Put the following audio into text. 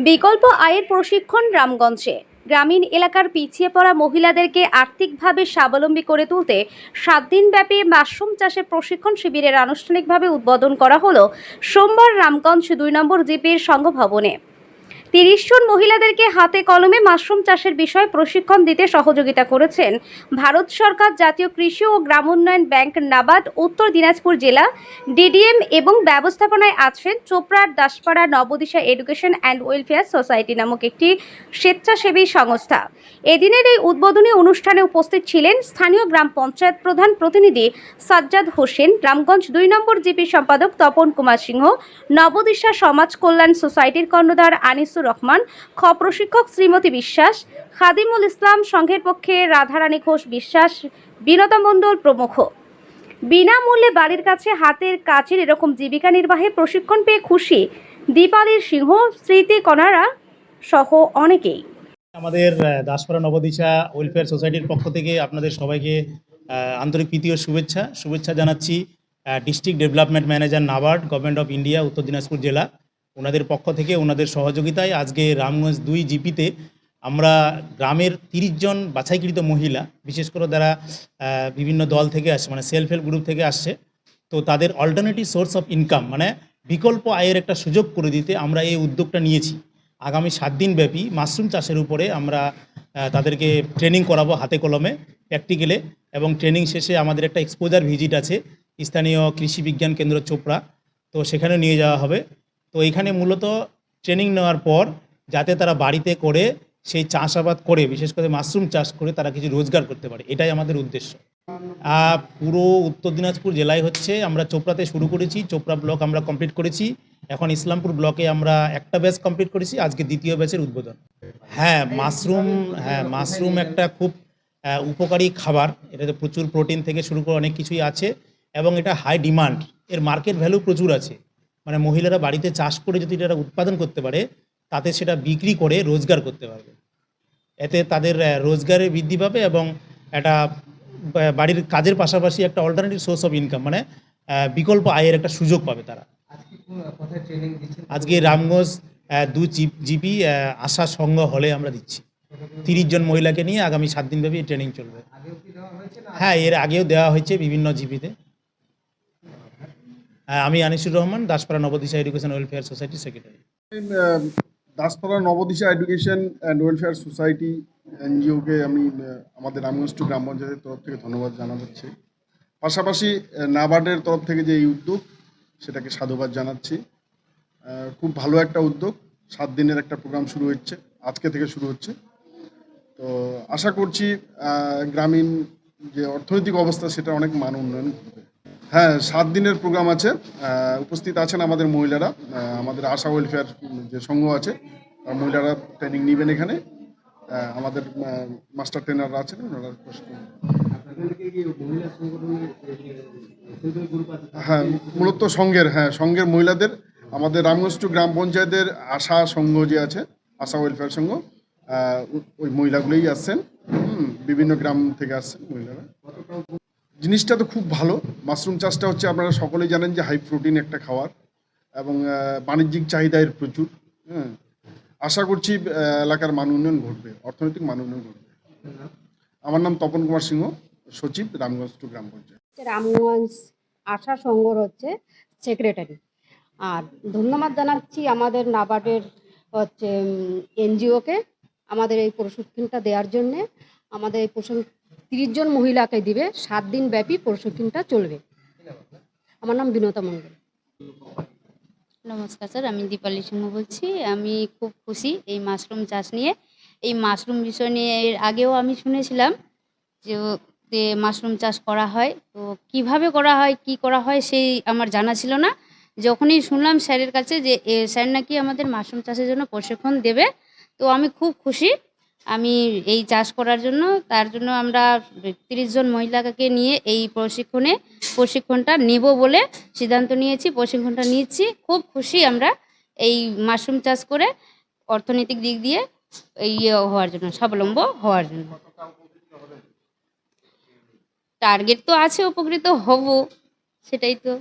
বিকল্প আয়ের প্রশিক্ষণ রামগঞ্জে। গ্রামীণ এলাকার পিছিয়ে পড়া মহিলাদেরকে আর্থিকভাবে স্বাবলম্বী করে তুলতে 7 দিনব্যাপী মাশরুম চাষের প্রশিক্ষণ শিবিরের আনুষ্ঠানিকভাবে উদ্বোধন করা হলো সোমবার রামগঞ্জ 2 নম্বর জিপির সংঘ ভবনে। 30 জন মহিলাদেরকে হাতে কলমে মাশরুম চাষের বিষয়ে প্রশিক্ষণ দিতে সহযোগিতা করেছেন ভারত সরকার, জাতীয় কৃষি ও গ্রামোন্নয়ন ব্যাংক, নাবার্ড, উত্তর দিনাজপুর জেলা, ডিডিএম এবং ব্যবস্থাপনায় আছেন চোপড়ার Daspara Nabadisha education and welfare society নামক একটি স্বেচ্ছাসেবী সংস্থা। এদিনের এই উদ্বোধনী অনুষ্ঠানে উপস্থিত ছিলেন স্থানীয় গ্রাম পঞ্চায়েত প্রধান প্রতিনিধি সাজ্জাদ হোসেন, রামগঞ্জ 2 নম্বর জিপি সম্পাদক তপন কুমার সিংহ, নবদিশা সমাজ কল্যাণ সোসাইটির কর্ণধার আনিসুর রহমান, প্রশিক্ষক শ্রীমতী বিশ্বাস, খাদিমুল ইসলাম সংঘের পক্ষে রাধারানী ঘোষ বিশ্বাস, বিনতা মণ্ডল প্রমুখ। বিনামূল্যে বাড়ির কাছে হাতের কাজের এরকম জীবিকা নির্বাহে প্রশিক্ষণ পেয়ে খুশি দীপালির সিংহ, স্মৃতি কনারা সহ অনেকেই। আমাদের দাসপাড়া নবদিশা ওয়েলফেয়ার সোসাইটির পক্ষ থেকে আপনাদের সবাইকে আন্তরিক প্রীতি ও শুভেচ্ছা জানাচ্ছি। District development manager, NABARD, government of India, উত্তর দিনাজপুর জেলা, ওনাদের পক্ষ থেকে ওনাদের সহযোগিতায় আজকে রামগঞ্জ 2 জিপিতে আমরা গ্রামের 30 জন বাছাইকৃত মহিলা, বিশেষ করে যারা বিভিন্ন দল থেকে আসছে, মানে সেলফ হেল্প গ্রুপ থেকে আসছে, তো তাদের অল্টারনেটিভ সোর্স অফ ইনকাম মানে বিকল্প আয়ের একটা সুযোগ করে দিতে আমরা এই উদ্যোগটা নিয়েছি। আগামী 7 দিন ব্যাপী মাশরুম চাষের উপরে আমরা তাদেরকে ট্রেনিং করাবো হাতে কলমে, প্র্যাকটিক্যালে, এবং ট্রেনিং শেষে আমাদের একটা এক্সপোজার ভিজিট আছে স্থানীয় কৃষি বিজ্ঞান কেন্দ্র চোপড়া, তো সেখানে নিয়ে যাওয়া হবে। তো এখানে মূলত ট্রেনিং নেওয়ার পর যাতে তারা বাড়িতে করে সেই চাষাবাদ করে, বিশেষ করে মাশরুম চাষ করে তারা কিছু রোজগার করতে পারে, এটাই আমাদের উদ্দেশ্য। পুরো উত্তর দিনাজপুর জেলায় হচ্ছে, আমরা চোপড়াতে শুরু করেছি, চোপড়া ব্লক আমরা কমপ্লিট করেছি, এখন ইসলামপুর ব্লকে আমরা একটা ব্যাচ কমপ্লিট করেছি, আজকে দ্বিতীয় ব্যাচের উদ্বোধন। মাশরুম একটা খুব উপকারী খাবার, এটাতে প্রচুর প্রোটিন থেকে শুরু করে অনেক কিছুই আছে, এবং এটা হাই ডিমান্ড, এর মার্কেট ভ্যালু প্রচুর আছে। মানে মহিলারা বাড়িতে চাষ করে যদি এটা উৎপাদন করতে পারে, তাতে সেটা বিক্রি করে রোজগার করতে পারবে, এতে তাদের রোজগারে বৃদ্ধি পাবে এবং একটা বাড়ির কাজের পাশাপাশি একটা অল্টারনেটিভ সোর্স অফ ইনকাম, মানে বিকল্প আয়ের একটা সুযোগ পাবে তারা। আজকে রামগঞ্জ 2 জিপি আশা সংঘ হলে আমরা দিচ্ছি 30 জন মহিলাকে নিয়ে আগামী 7 দিন ব্যাপী ট্রেনিং চলবে। হ্যাঁ, এর আগেও দেওয়া হয়েছে বিভিন্ন জিপিতে। আমি Anisur Rahman, Daspara Nabadisha education welfare society secretary. Daspara Nabadisha education and welfare society এনজিওকে আমি আমাদের রামগঞ্জ টু গ্রাম পঞ্চায়েতের তরফ থেকে ধন্যবাদ জানাচ্ছি। পাশাপাশি নাবার্ডের তরফ থেকে যে এই উদ্যোগ, সেটাকে সাধুবাদ জানাচ্ছি। খুব ভালো একটা উদ্যোগ, 7 দিনের একটা প্রোগ্রাম শুরু হচ্ছে, আজকে থেকে শুরু হচ্ছে। তো আশা করছি গ্রামীণ যে অর্থনৈতিক অবস্থা সেটা অনেক মান উন্নয়ন করবে। হ্যাঁ, 7 দিনের প্রোগ্রাম আছে, উপস্থিত আছেন আমাদের মহিলারা, আমাদের আশা ওয়েলফেয়ার যে সংঘ আছে তার মহিলারা ট্রেনিং নেবেন এখানে। আমাদের মাস্টার ট্রেনাররা আছেন, ওনারা হ্যাঁ মূলত সংঘের মহিলাদের, আমাদের রামগঞ্জ টু গ্রাম পঞ্চায়েতের আশা সংঘ যে আছে, আশা ওয়েলফেয়ার সংঘ, ওই মহিলাগুলোই আসছেন, বিভিন্ন গ্রাম থেকে আসছেন মহিলারা। জিনিসটা তো খুব ভালো। মাশরুম চাষটা হচ্ছে, আপনারা সকলেই জানেন যে হাই প্রোটিন একটা খাবার, এবং বাণিজ্যিক চাহিদা এর প্রচুর। আশা করছি এলাকার মান উন্নয়ন ঘটবে, অর্থনৈতিক মান উন্নয়ন ঘটবে। আমার নাম তপন কুমার সিংহ, সচিব, রামগঞ্জ টু গ্রাম পঞ্চায়েত। রামগঞ্জ আশা সংঘর হচ্ছে সেক্রেটারি। আর ধন্যবাদ জানাচ্ছি আমাদের নাবার্ডের হচ্ছে এনজিওকে আমাদের এই প্রশিক্ষণটা দেওয়ার জন্যে। আমাদের এই 30 জন মহিলাকে দিবে, 7 দিন ব্যাপী প্রশিক্ষণটা চলবে। আমার নাম বিনতা মণ্ডল। নমস্কার স্যার, আমি দীপালি সিংহ বলছি। আমি খুব খুশি এই মাশরুম চাষ নিয়ে। এই মাশরুম বিষয় নিয়ে এর আগেও আমি শুনেছিলাম যে মাশরুম চাষ করা হয়, তো কিভাবে করা হয়, কি করা হয় সেই আমার জানা ছিল না। যখনই শুনলাম স্যারের কাছে যে স্যার নাকি আমাদের মাশরুম চাষের জন্য প্রশিক্ষণ দেবে, তো আমি খুব খুশি আমি এই চাষ করার জন্য। তার জন্য আমরা 30 জন মহিলাকে নিয়ে এই প্রশিক্ষণটা নেব বলে সিদ্ধান্ত নিয়েছি, প্রশিক্ষণটা নিচ্ছি। খুব খুশি আমরা এই মাশরুম চাষ করে অর্থনৈতিক দিক দিয়ে হওয়ার জন্য, স্বাবলম্বী হওয়ার জন্য। টার্গেট তো আছে, উপকৃত হব, সেটাই তো।